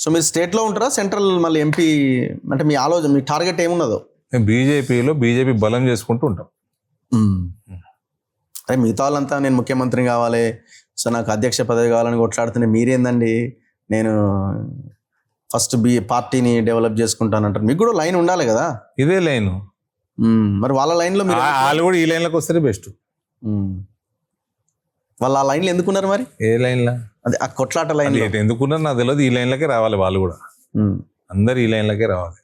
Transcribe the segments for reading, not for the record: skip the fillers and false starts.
So మీరు స్టేట్లో ఉంటారా సెంట్రల్ మళ్ళీ ఎంపీ అంటే మీ ఆలోచన మీ టార్గెట్ ఏమున్నదో? బీజేపీ బలం చేసుకుంటూ ఉంటాం. అరే మిగతా వాళ్ళంతా నేను ముఖ్యమంత్రి కావాలి, సో నాకు అధ్యక్ష పదవి కావాలని కొట్లాడుతున్నా, మీరేందండి నేను ఫస్ట్ పార్టీని డెవలప్ చేసుకుంటానంటారు. మీకు కూడా లైన్ ఉండాలి కదా. ఇదే లైన్. మరి వాళ్ళ లైన్లో మీరు వాళ్ళు కూడా ఈ లైన్లోకి వస్తే బెస్ట్. వాళ్ళు ఆ లైన్లో ఎందుకున్నారు మరి? ఏ లైన్లో? అదే ఆ కొట్లాట లైన్ ఎందుకున్నారు నాకు తెలియదు. ఈ లైన్లకే రావాలి వాళ్ళు కూడా. అందరు ఈ లైన్లకే రావాలి.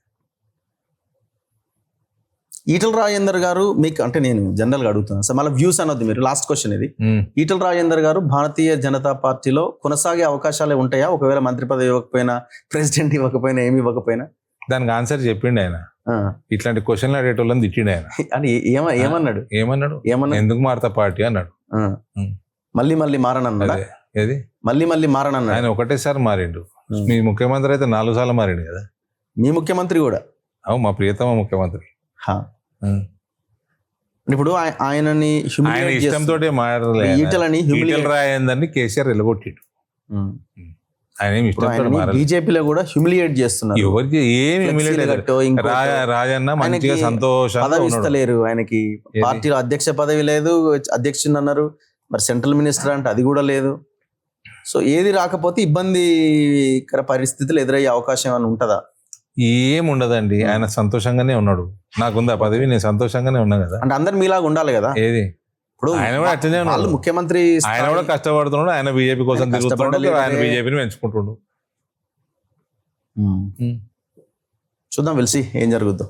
ఈటల రాజేందర్ గారు మీకు అంటే నేను జనరల్గా అడుగుతున్నాను సార్, మళ్ళీ వ్యూస్ అనొద్దు మీరు, లాస్ట్ క్వశ్చన్ ఇది. ఈటల రాజేందర్ గారు భారతీయ జనతా పార్టీలో కొనసాగే అవకాశాలే ఉంటాయా ఒకవేళ మంత్రి పదవి ఇవ్వకపోయినా, ప్రెసిడెంట్ ఇవ్వకపోయినా, ఏమి ఇవ్వకపోయినా? దానికి ఆన్సర్ చెప్పిండు ఆయన. ఇట్లాంటి క్వశ్చన్లు అడిగేటోళ్ళని తిట్టిండు ఆయన. అని ఏమన్నాడు? ఎందుకు మారతా పార్టీ అన్నాడు. మళ్ళీ మళ్ళీ మారనన్నాడు. ఏది మళ్ళీ మారనన్నాడు. ఆయన ఒకటేసారి మారిండు. మీ ముఖ్యమంత్రి అయితే 4 సార్లు మారిండు కదా. మీ ముఖ్యమంత్రి కూడా? అవు, మా ప్రియతమ ముఖ్యమంత్రి. ఇప్పుడు ఆయనని ఆయన ఇష్టంతో మారలేదు. ఈటల రాజేందర్ని కేసీఆర్ వెళ్ళగొట్టిండు. ఆయన ఏమి ఇష్టంతో బీజేపీలో కూడా హ్యూమిలియేట్ చేస్తున్నారు. ఎవరికి ఏమి రాజన్న మంచిగా సంతోషంగా ఇస్తలేరు ఆయనకి. పార్టీలో అధ్యక్ష పదవి లేదు, అధ్యక్షుడు అన్నారు, మరి సెంట్రల్ మినిస్టర్ అంటే అది కూడా లేదు. సో ఏది రాకపోతే ఇబ్బందికర పరిస్థితులు ఎదురయ్యే అవకాశం అని ఉంటుందా? ఏముండదండి, ఆయన సంతోషంగానే ఉన్నాడు. నాకుంది ఆ పదవి, నేను సంతోషంగానే ఉన్నా కదా. అంటే అందరు మీలాగా ఉండాలి కదా. ఏది ఇప్పుడు ఆయన కూడా అట్లనే ఉన్నాడు. ముఖ్యమంత్రి ఆయన కూడా కష్టపడుతున్నాడు. ఆయన బీజేపీ కోసం తిరుగుతున్నాడు. ఆయన బీజేపీని పెంచుకుంటుండు. చూద్దాం, వెలిసి ఏం జరుగుద్దో.